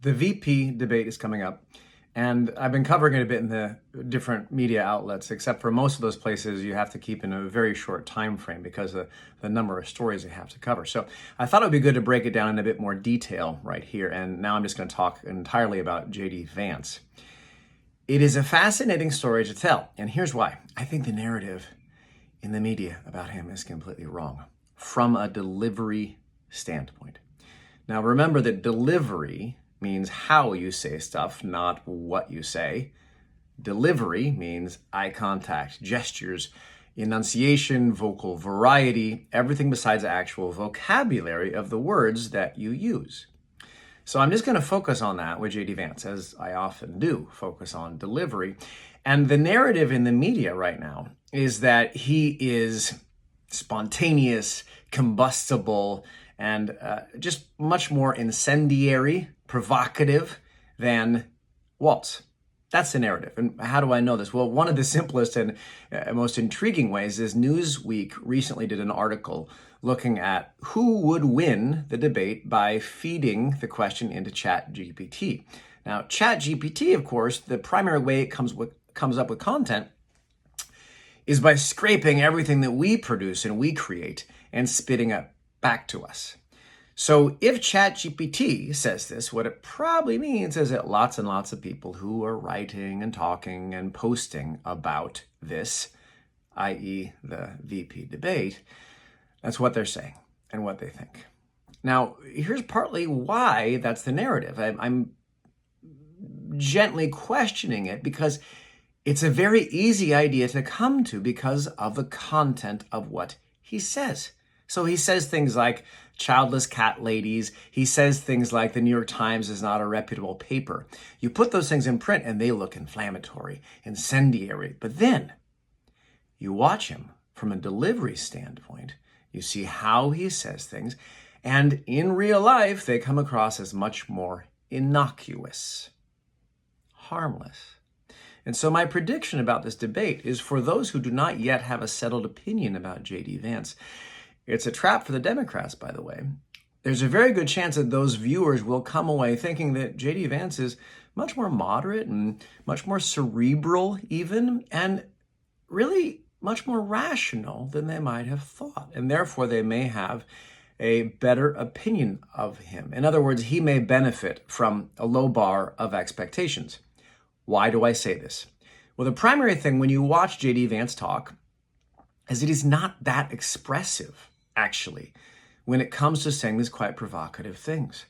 The VP debate is coming up, and I've been covering it a bit in the different media outlets, except for most of those places you have to keep in a very short time frame because of the number of stories they have to cover. So I thought it would be good to break it down in a bit more detail right here, and now I'm just going to talk entirely about J.D. Vance. It is a fascinating story to tell, and here's why. I think the narrative in the media about him is completely wrong from a delivery standpoint. Now remember that delivery means how you say stuff, not what you say. Delivery means eye contact, gestures, enunciation, vocal variety, everything besides the actual vocabulary of the words that you use. So I'm just going to focus on that with J.D. Vance, as I often do, focus on delivery. And the narrative in the media right now is that he is spontaneous, combustible, and just much more incendiary, provocative than Waltz. That's the narrative. And how do I know this? Well, one of the simplest and most intriguing ways is Newsweek recently did an article looking at who would win the debate by feeding the question into ChatGPT. Now, ChatGPT, of course, the primary way it comes up with content is by scraping everything that we produce and we create and spitting it back to us. So if ChatGPT says this, what it probably means is that lots and lots of people who are writing and talking and posting about this, i.e. the VP debate, that's what they're saying and what they think. Now, here's partly why that's the narrative. I'm gently questioning it because it's a very easy idea to come to because of the content of what he says. So he says things like childless cat ladies. He says things like the New York Times is not a reputable paper. You put those things in print and they look inflammatory, incendiary. But then you watch him from a delivery standpoint. You see how he says things. And in real life, they come across as much more innocuous, harmless. And so my prediction about this debate is for those who do not yet have a settled opinion about J.D. Vance. It's a trap for the Democrats, by the way. There's a very good chance that those viewers will come away thinking that J.D. Vance is much more moderate and much more cerebral even, and really much more rational than they might have thought. And therefore, they may have a better opinion of him. In other words, he may benefit from a low bar of expectations. Why do I say this? Well, the primary thing when you watch J.D. Vance talk is that he's not that expressive, actually, when it comes to saying these quite provocative things.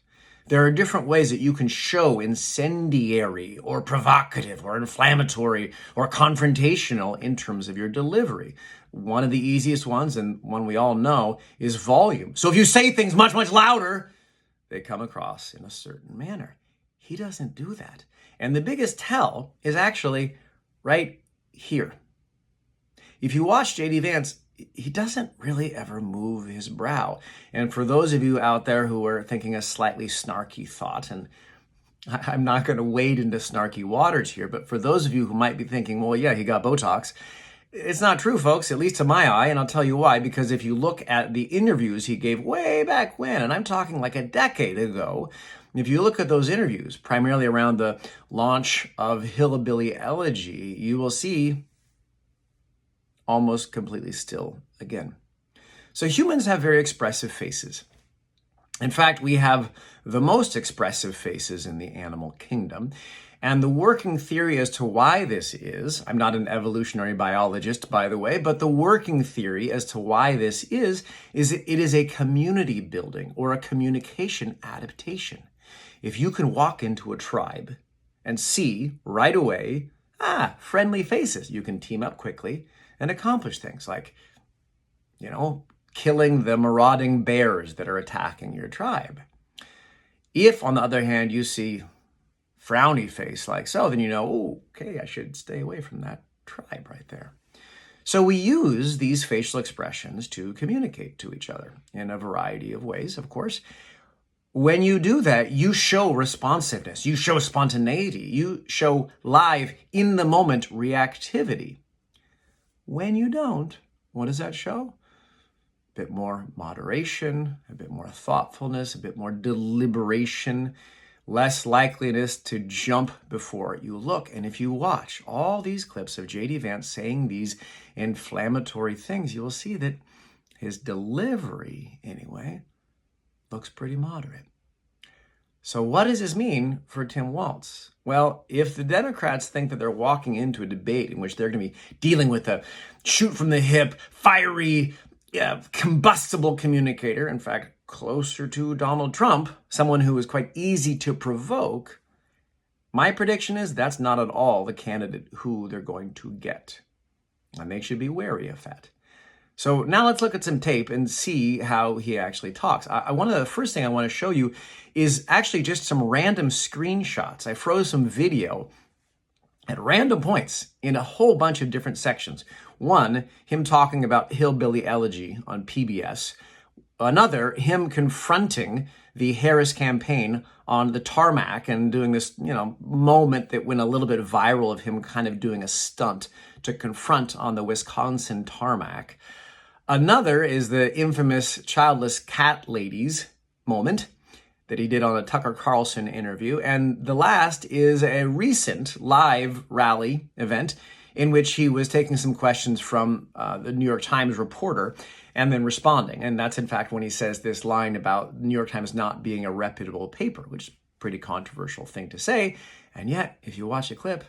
There are different ways that you can show incendiary or provocative or inflammatory or confrontational in terms of your delivery. One of the easiest ones, and one we all know, is volume. So if you say things much, much louder, they come across in a certain manner. He doesn't do that. And the biggest tell is actually right here. If you watch J.D. Vance, he doesn't really ever move his brow. And for those of you out there who are thinking a slightly snarky thought, and I'm not going to wade into snarky waters here, but for those of you who might be thinking, well, yeah, he got Botox, it's not true, folks, at least to my eye, and I'll tell you why. Because if you look at the interviews he gave way back when, and I'm talking like a decade ago, if you look at those interviews, primarily around the launch of Hillbilly Elegy, you will see almost completely still again. So humans have very expressive faces. In fact, we have the most expressive faces in the animal kingdom. And the working theory as to why this is, I'm not an evolutionary biologist, by the way, but the working theory as to why this is it is a community building or a communication adaptation. If you can walk into a tribe and see right away, friendly faces, you can team up quickly and accomplish things like, killing the marauding bears that are attacking your tribe. If, on the other hand, you see frowny face like so, then okay, I should stay away from that tribe right there. So we use these facial expressions to communicate to each other in a variety of ways, of course. When you do that, you show responsiveness, you show spontaneity, you show live, in the moment reactivity. When you don't, what does that show? A bit more moderation, a bit more thoughtfulness, a bit more deliberation, less likeliness to jump before you look. And if you watch all these clips of J.D. Vance saying these inflammatory things, you'll see that his delivery, anyway, looks pretty moderate. So what does this mean for Tim Walz? Well, if the Democrats think that they're walking into a debate in which they're going to be dealing with a shoot from the hip, fiery, combustible communicator, in fact, closer to Donald Trump, someone who is quite easy to provoke, my prediction is that's not at all the candidate who they're going to get. And they should be wary of that. So now let's look at some tape and see how he actually talks. One of the first thing I want to show you is actually just some random screenshots. I froze some video at random points in a whole bunch of different sections. One, him talking about Hillbilly Elegy on PBS. Another, him confronting the Harris campaign on the tarmac and doing this, moment that went a little bit viral of him kind of doing a stunt to confront on the Wisconsin tarmac. Another is the infamous childless cat ladies moment that he did on a Tucker Carlson interview. And the last is a recent live rally event in which he was taking some questions from the New York Times reporter and then responding. And that's, in fact, when he says this line about the New York Times not being a reputable paper, which is a pretty controversial thing to say. And yet, if you watch the clip,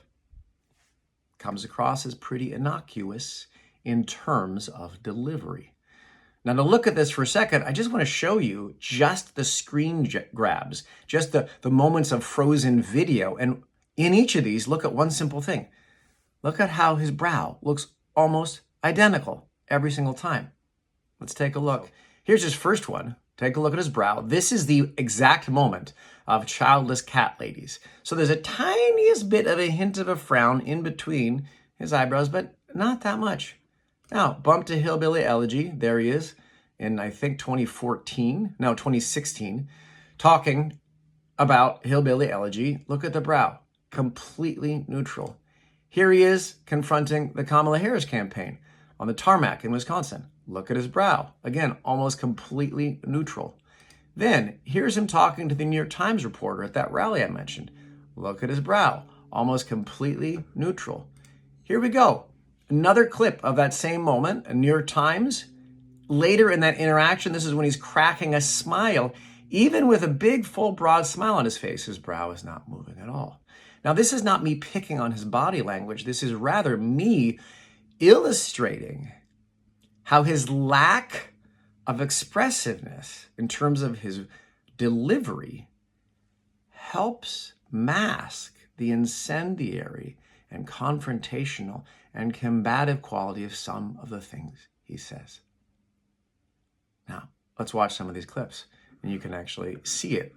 comes across as pretty innocuous in terms of delivery. Now, to look at this for a second, I just want to show you just the screen grabs, just the moments of frozen video. And in each of these, look at one simple thing. Look at how his brow looks almost identical every single time. Let's take a look. Here's his first one. Take a look at his brow. This is the exact moment of childless cat ladies. So there's a tiniest bit of a hint of a frown in between his eyebrows, but not that much. Now, bump to Hillbilly Elegy. There he is in, I think, 2016, talking about Hillbilly Elegy. Look at the brow. Completely neutral. Here he is confronting the Kamala Harris campaign on the tarmac in Wisconsin. Look at his brow. Again, almost completely neutral. Then, here's him talking to the New York Times reporter at that rally I mentioned. Look at his brow. Almost completely neutral. Here we go. Another clip of that same moment, a New York Times. Later in that interaction, this is when he's cracking a smile. Even with a big, full, broad smile on his face, his brow is not moving at all. Now, this is not me picking on his body language. This is rather me illustrating how his lack of expressiveness in terms of his delivery helps mask the incendiary and confrontational and combative quality of some of the things he says. Now, let's watch some of these clips, and you can actually see it.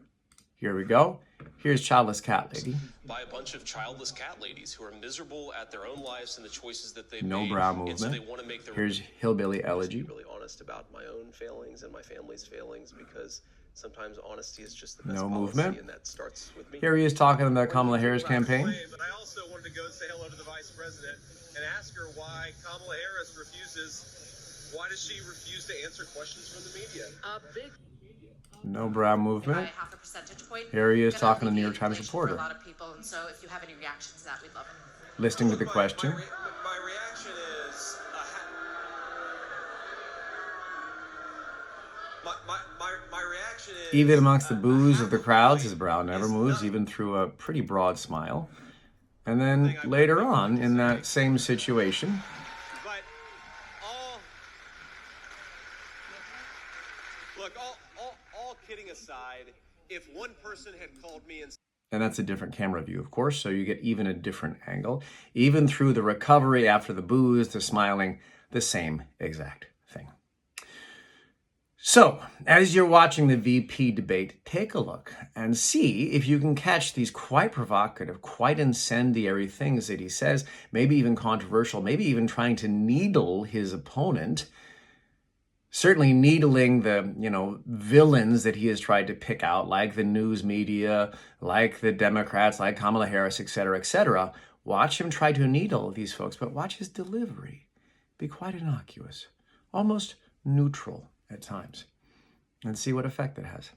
Here we go. Here's Childless Cat Lady. By a bunch of childless cat ladies who are miserable at their own lives and the choices that they No made. brow movement. And so they want to make their Here's Hillbilly Elegy. Be really honest about my own failings and my family's failings, because sometimes honesty is just the best No policy, movement. and that starts with me. Here he is talking to the Kamala Harris campaign. But I also wanted to go say hello to the vice president and ask her why Kamala Harris why does she refuse to answer questions from the media? No brow movement. Half a percentage point. Here he is talking to the New York Times reporter. For a lot of people, and so if you have any reactions to that, we'd love it. Listening to the question. My reaction is my reaction is Even amongst the boos of the crowds, his brow never moves, even through a pretty broad smile. And then later on, in that same situation, But all kidding aside, if one person had called me and that's a different camera view, of course, so you get even a different angle. Even through the recovery after the boos, the smiling, the same exact thing. So, as you're watching the VP debate, take a look and see if you can catch these quite provocative, quite incendiary things that he says, maybe even controversial, maybe even trying to needle his opponent. Certainly needling the, villains that he has tried to pick out, like the news media, like the Democrats, like Kamala Harris, et cetera, et cetera. Watch him try to needle these folks, but watch his delivery be quite innocuous, almost neutral at times, and see what effect it has.